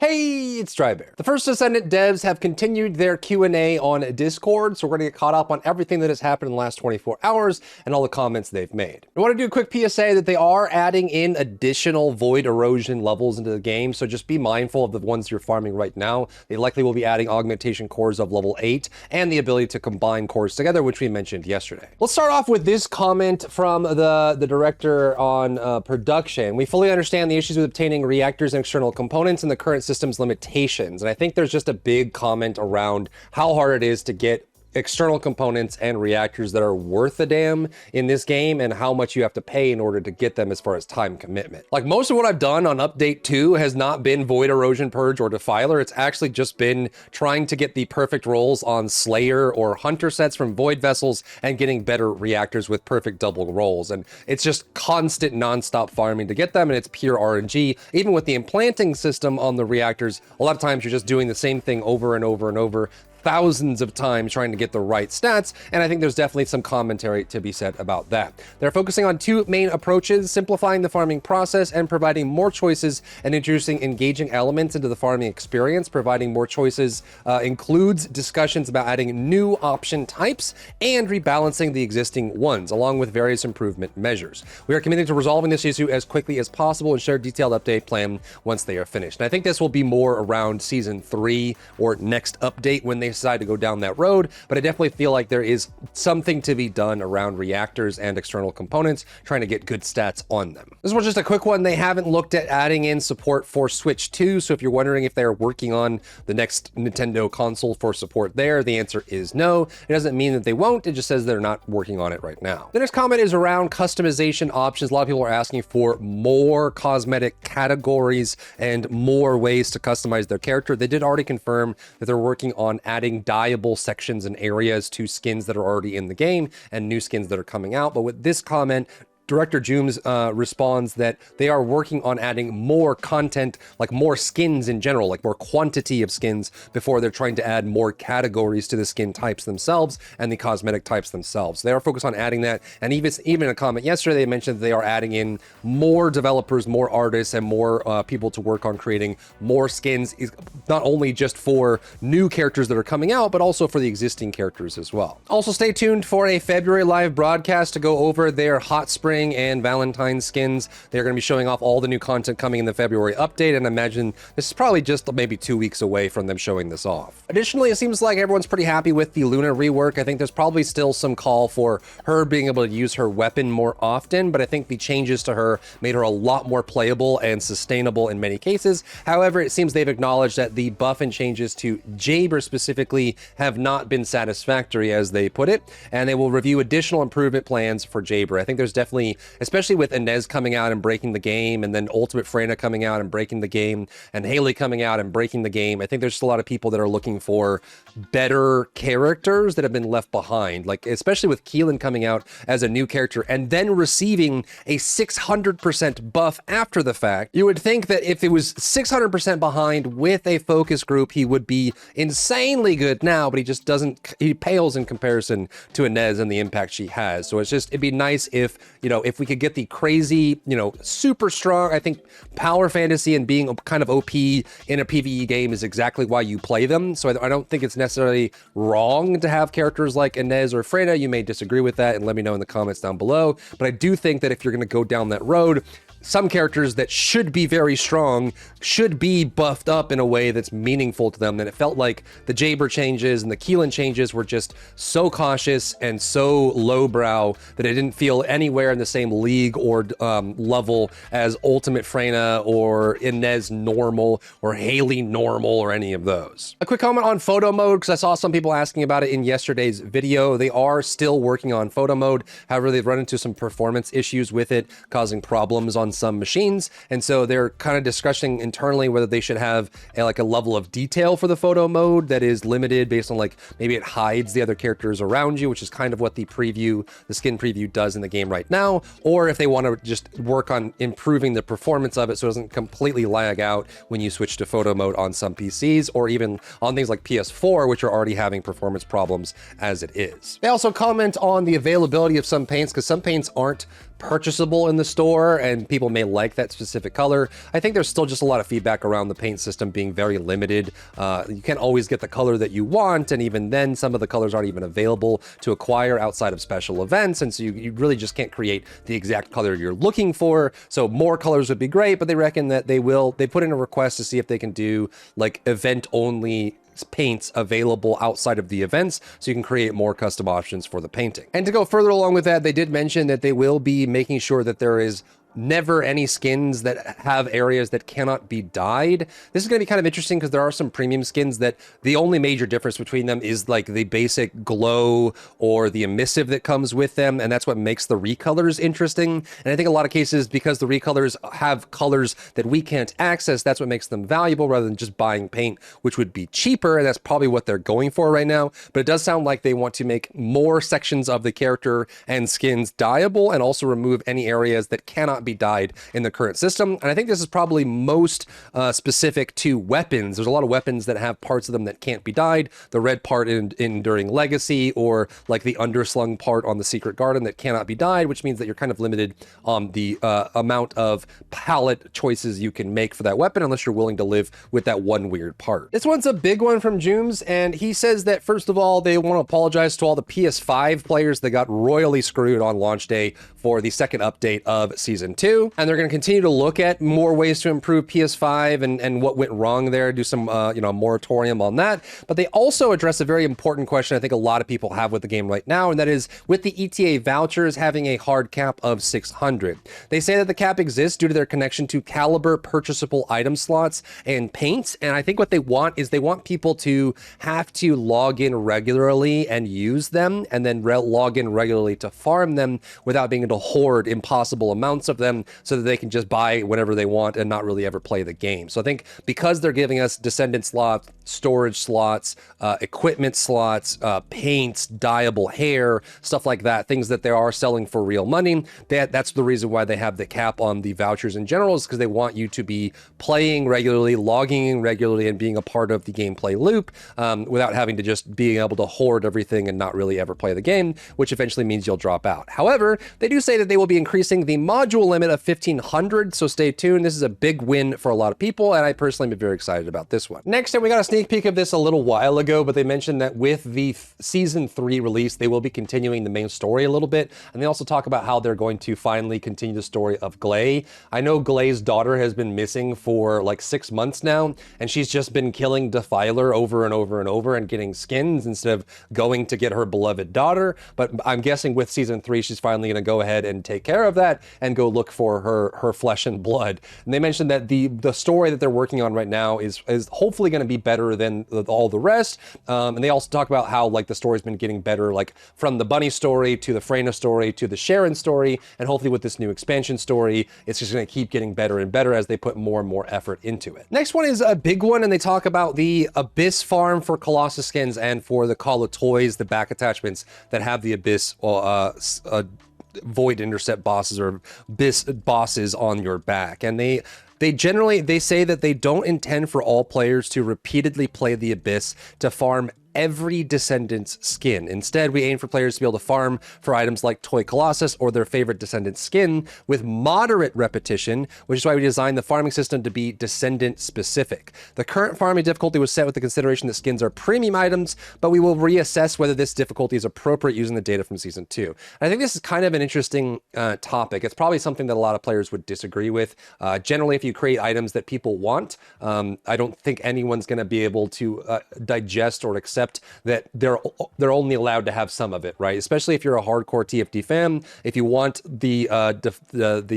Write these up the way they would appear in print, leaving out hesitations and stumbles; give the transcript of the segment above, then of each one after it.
Hey, it's Drybear. The First Descendant devs have continued their Q&A on Discord, so we're gonna get caught up on everything that has happened in the last 24 hours and all the comments they've made. I wanna do a quick PSA that they are adding in additional void erosion levels into the game, so just be mindful of the ones you're farming right now. They likely will be adding augmentation cores of level 8 and the ability to combine cores together, which we mentioned yesterday. Let's start off with this comment from the director on production. We fully understand the issues with obtaining reactors and external components in the current system's limitations. And I think there's just a big comment around how hard it is to get external components and reactors that are worth a damn in this game and how much you have to pay in order to get them as far as time commitment. Like most of what I've done on update 2 has not been Void Erosion Purge or Defiler. It's actually just been trying to get the perfect rolls on Slayer or Hunter sets from Void Vessels and getting better reactors with perfect double rolls. And it's just constant nonstop farming to get them, and it's pure RNG. Even with the implanting system on the reactors, a lot of times you're just doing the same thing over and over and over, thousands of times trying to get the right stats, and I think there's definitely some commentary to be said about that. They're focusing on two main approaches: simplifying the farming process and providing more choices and introducing engaging elements into the farming experience. Providing more choices includes discussions about adding new option types and rebalancing the existing ones, along with various improvement measures. We are committed to resolving this issue as quickly as possible and share a detailed update plan once they are finished. And I think this will be more around season 3 or next update when they decide to go down that road, but I definitely feel like there is something to be done around reactors and external components, trying to get good stats on them. This was just a quick one. They haven't looked at adding in support for Switch 2, so if you're wondering if they're working on the next Nintendo console for support there, the answer is no. It doesn't mean that they won't, it just says they're not working on it right now. The next comment is around customization options. A lot of people are asking for more cosmetic categories and more ways to customize their character. They did already confirm that they're working on adding dyeable sections and areas to skins that are already in the game and new skins that are coming out. But with this comment, Director Jooms responds that they are working on adding more content, like more skins in general, like more quantity of skins, before they're trying to add more categories to the skin types themselves and the cosmetic types themselves. They are focused on adding that. And even a comment yesterday, they mentioned that they are adding in more developers, more artists, and more people to work on creating more skins, not only just for new characters that are coming out, but also for the existing characters as well. Also, stay tuned for a February live broadcast to go over their Hot Spring and Valentines Skins. They're going to be showing off all the new content coming in the February update, and I imagine this is probably just maybe 2 weeks away from them showing this off. Additionally, it seems like everyone's pretty happy with the Luna rework. I think there's probably still some call for her being able to use her weapon more often, but I think the changes to her made her a lot more playable and sustainable in many cases. However, it seems they've acknowledged that the buff and changes to Jayber specifically have not been satisfactory, as they put it, and they will review additional improvement plans for Jayber. I think there's definitely, especially with Inez coming out and breaking the game, and then Ultimate Freyna coming out and breaking the game, and Haley coming out and breaking the game, I think there's just a lot of people that are looking for better characters that have been left behind, like especially with Keelan coming out as a new character and then receiving a 600% buff after the fact. You would think that if it was 600% behind with a focus group, he would be insanely good now, but he just doesn't, he pales in comparison to Inez and the impact she has. So it'd be nice if, if we could get the crazy, super strong. I think power fantasy and being kind of OP in a PvE game is exactly why you play them. So I don't think it's necessarily wrong to have characters like Inez or Freyna. You may disagree with that, and let me know in the comments down below. But I do think that if you're going to go down that road, some characters that should be very strong should be buffed up in a way that's meaningful to them. And it felt like the Jayber changes and the Keelan changes were just so cautious and so lowbrow that it didn't feel anywhere in the same league or level as Ultimate Freyna or Inez normal or Haley normal or any of those. A quick comment on photo mode, because I saw some people asking about it in yesterday's video. They are still working on photo mode. However, they've run into some performance issues with it, causing problems on some machines, and so they're kind of discussing internally whether they should have a level of detail for the photo mode that is limited based on maybe it hides the other characters around you, which is kind of what the skin preview does in the game right now, or if they want to just work on improving the performance of it so it doesn't completely lag out when you switch to photo mode on some PCs or even on things like PS4, which are already having performance problems as it is. They also comment on the availability of some paints, because some paints aren't purchasable in the store, and people people may like that specific color. I think there's still just a lot of feedback around the paint system being very limited. You can't always get the color that you want, and even then, some of the colors aren't even available to acquire outside of special events, and so you really just can't create the exact color you're looking for. So more colors would be great, but they reckon that they put in a request to see if they can do like event-only paints available outside of the events, so you can create more custom options for the painting. And to go further along with that, they did mention that they will be making sure that there is never any skins that have areas that cannot be dyed. This is going to be kind of interesting because there are some premium skins that the only major difference between them is like the basic glow or the emissive that comes with them, and that's what makes the recolors interesting. And I think a lot of cases, because the recolors have colors that we can't access, that's what makes them valuable rather than just buying paint, which would be cheaper, and that's probably what they're going for right now. But it does sound like they want to make more sections of the character and skins dyeable, and also remove any areas that cannot be dyed in the current system. And I think this is probably most specific to weapons. There's a lot of weapons that have parts of them that can't be dyed. The red part in Enduring Legacy, or like the underslung part on the Secret Garden that cannot be dyed, which means that you're kind of limited on the amount of palette choices you can make for that weapon, unless you're willing to live with that one weird part. This one's a big one from Jooms, and he says that first of all, they want to apologize to all the PS5 players that got royally screwed on launch day for the second update of Season 2, and they're going to continue to look at more ways to improve PS5 and what went wrong there, do some moratorium on that. But they also address a very important question I think a lot of people have with the game right now, and that is with the ETA vouchers having a hard cap of 600. They say that the cap exists due to their connection to caliber purchasable item slots and paints, and I think what they want is they want people to have to log in regularly and use them, and then log in regularly to farm them without being able to hoard impossible amounts of them, so that they can just buy whenever they want and not really ever play the game. So I think because they're giving us Descendant slots, storage slots, equipment slots, paints, dyeable hair, stuff like that, things that they are selling for real money, that's the reason why they have the cap on the vouchers in general, is because they want you to be playing regularly, logging in regularly, and being a part of the gameplay loop without having to just being able to hoard everything and not really ever play the game, which eventually means you'll drop out. However, they do say that they will be increasing the module limit of 1,500, so stay tuned. This is a big win for a lot of people, and I personally am very excited about this one. Next up, we got a sneak peek of this a little while ago, but they mentioned that with the Season 3 release, they will be continuing the main story a little bit, and they also talk about how they're going to finally continue the story of Gley. I know Gley's daughter has been missing for like 6 months now, and she's just been killing Defiler over and over and over and getting skins instead of going to get her beloved daughter. But I'm guessing with Season 3, she's finally going to go ahead and take care of that and go look for her flesh and blood. And they mentioned that the story that they're working on right now is hopefully going to be better than all the rest. And they also talk about how like the story's been getting better, like from the Bunny story to the Freyna story to the Sharon story, and hopefully with this new expansion story, it's just going to keep getting better and better as they put more and more effort into it. Next one is a big one, and they talk about the Abyss farm for Colossus skins and for the Call of Toys, the back attachments that have the Abyss Void Intercept bosses or Abyss bosses on your back. And they say that they don't intend for all players to repeatedly play the Abyss to farm every Descendants skin. Instead, we aim for players to be able to farm for items like Toy Colossus or their favorite Descendant skin with moderate repetition, which is why we designed the farming system to be Descendant specific. The current farming difficulty was set with the consideration that skins are premium items, but we will reassess whether this difficulty is appropriate using the data from Season 2. And I think this is kind of an interesting topic. It's probably something that a lot of players would disagree with. Generally, if you create items that people want, I don't think anyone's going to be able to digest or accept that they're only allowed to have some of it, right? Especially if you're a hardcore TFD fan. If you want the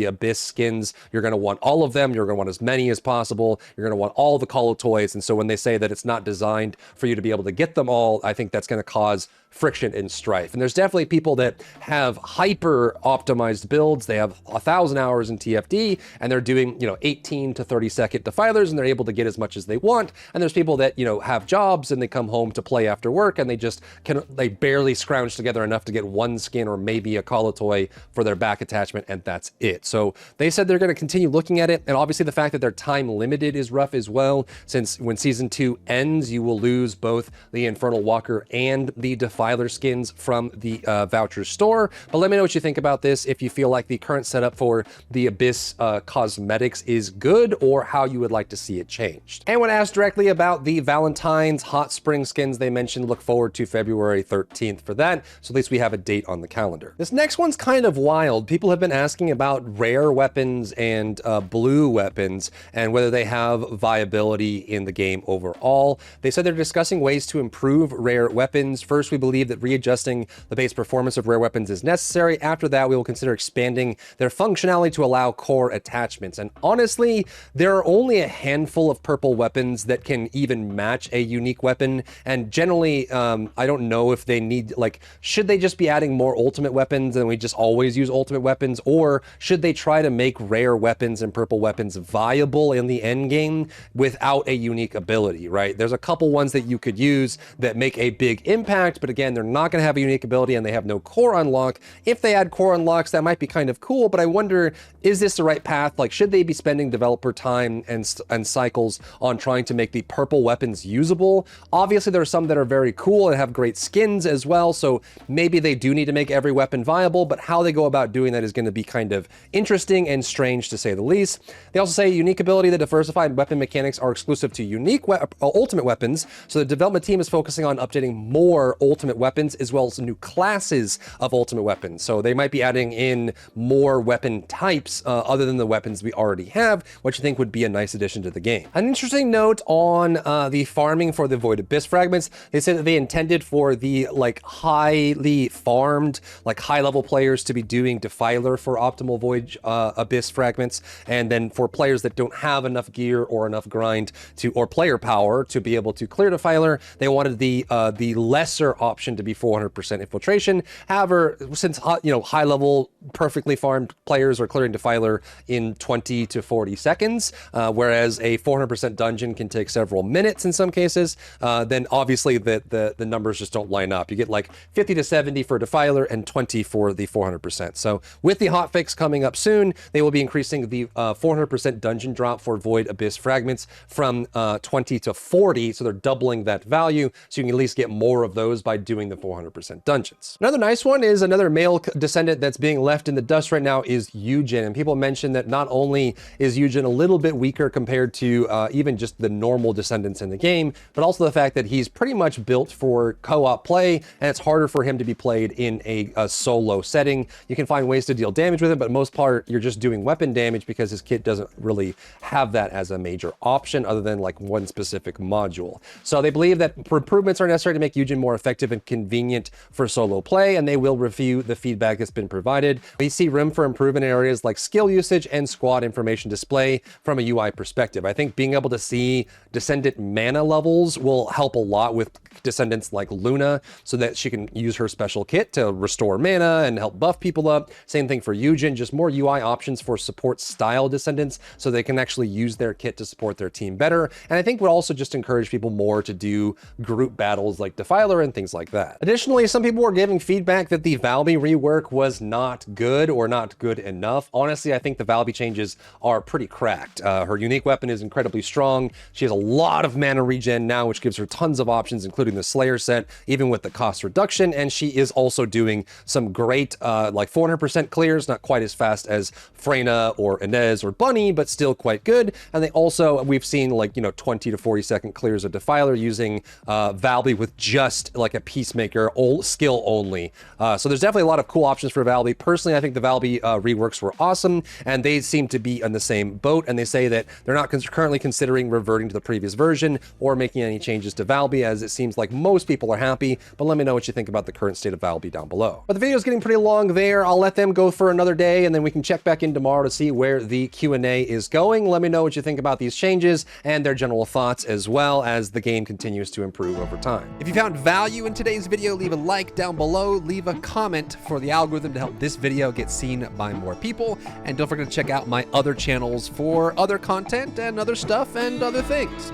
Abyss skins, you're going to want all of them. You're going to want as many as possible. You're going to want all the Call of Toys. And so when they say that it's not designed for you to be able to get them all, I think that's going to cause friction and strife. And there's definitely people that have hyper optimized builds. They have 1,000 hours in TFD and they're doing 18 to 30 second defilers, and they're able to get as much as they want. And there's people that have jobs and they come home to play after work and they barely scrounge together enough to get one skin or maybe a Call of Toy for their back attachment, and that's it. So they said they're going to continue looking at it, and obviously the fact that they're time limited is rough as well, since when Season 2 ends you will lose both the Infernal Walker and the Defiler skins from the voucher store. But let me know what you think about this, if you feel like the current setup for the Abyss cosmetics is good, or how you would like to see it changed. And when asked directly about the Valentine's Hot Spring skins, they mentioned look forward to February 13th for that, so at least we have a date on the calendar. This next one's kind of wild. People have been asking about rare weapons and blue weapons and whether they have viability in the game overall. They said they're discussing ways to improve rare weapons. First, we believe that readjusting the base performance of rare weapons is necessary. After that, we will consider expanding their functionality to allow core attachments. And honestly, there are only a handful of purple weapons that can even match a unique weapon. And generally, I don't know if they need, like, should they just be adding more ultimate weapons and we just always use ultimate weapons? Or should they try to make rare weapons and purple weapons viable in the end game without a unique ability, right? There's a couple ones that you could use that make a big impact, but again, they're not going to have a unique ability and they have no core unlock. If they add core unlocks, that might be kind of cool, but I wonder, is this the right path? Like, should they be spending developer time and cycles on trying to make the purple weapons usable? Obviously, there are some that are very cool and have great skins as well, so maybe they do need to make every weapon viable, but how they go about doing that is going to be kind of interesting and strange, to say the least. They also say unique ability, the diversified weapon mechanics are exclusive to unique ultimate weapons, so the development team is focusing on updating more ultimate weapons as well as new classes of ultimate weapons. So they might be adding in more weapon types other than the weapons we already have, which I think would be a nice addition to the game. An interesting note on the farming for the Void Abyss fragments. They said that they intended for the like highly farmed, like high level players to be doing Defiler for optimal Void Abyss fragments, and then for players that don't have enough gear or enough grind to, or player power to be able to clear Defiler, they wanted the lesser option to be 400% infiltration. However, since high level perfectly farmed players are clearing Defiler in 20 to 40 seconds, whereas a 400% dungeon can take several minutes in some cases, then obviously the numbers just don't line up. You get like 50 to 70 for Defiler and 20 for the 400%. So with the hotfix coming up soon, they will be increasing the 400% dungeon drop for Void Abyss fragments from 20 to 40, so they're doubling that value, so you can at least get more of those by doing the 400% dungeons. Another nice one is another male descendant that's being left in the dust right now is Yujin, and people mention that not only is Yujin a little bit weaker compared to even just the normal descendants in the game, but also the fact that he's pretty much built for co-op play, and it's harder for him to be played in a solo setting. You can find ways to deal damage with him, but most part you're just doing weapon damage because his kit doesn't really have that as a major option other than like one specific module. So they believe that improvements are necessary to make Yujin more effective and convenient for solo play, and they will review the feedback that's been provided. We see room for improvement in areas like skill usage and squad information display from a UI perspective. I think being able to see Descendant mana levels will help a lot with Descendants like Luna, so that she can use her special kit to restore mana and help buff people up. Same thing for Yujin, just more UI options for support style Descendants so they can actually use their kit to support their team better. And I think would also just encourage people more to do group battles like Defiler and things like that. Additionally, some people were giving feedback that the Valby rework was not good or not good enough. Honestly, I think the Valby changes are pretty cracked. Her unique weapon is incredibly strong. She has a lot of mana regen now, which gives her tons of options, including the Slayer set, even with the cost reduction. And she is also doing some great like 400% clears, not quite as fast as Freyna or Inez or Bunny, but still quite good. And they also, we've seen like, 20 to 40 second clears of Defiler using Valby with just like a Peacemaker skill only. So there's definitely a lot of cool options for Valby. Personally, I think the Valby reworks were awesome, and they seem to be in the same boat, and they say that they're not currently considering reverting to the previous version or making any changes to Valby, as it seems like most people are happy. But let me know what you think about the current state of Valby down below. But the video is getting pretty long there. I'll let them go for another day, and then we can check back in tomorrow to see where the Q&A is going. Let me know what you think about these changes and their general thoughts, as well as the game continues to improve over time. If you found value in today's video, leave a like down below, leave a comment for the algorithm to help this video get seen by more people, and don't forget to check out my other channels for other content and other stuff and other things.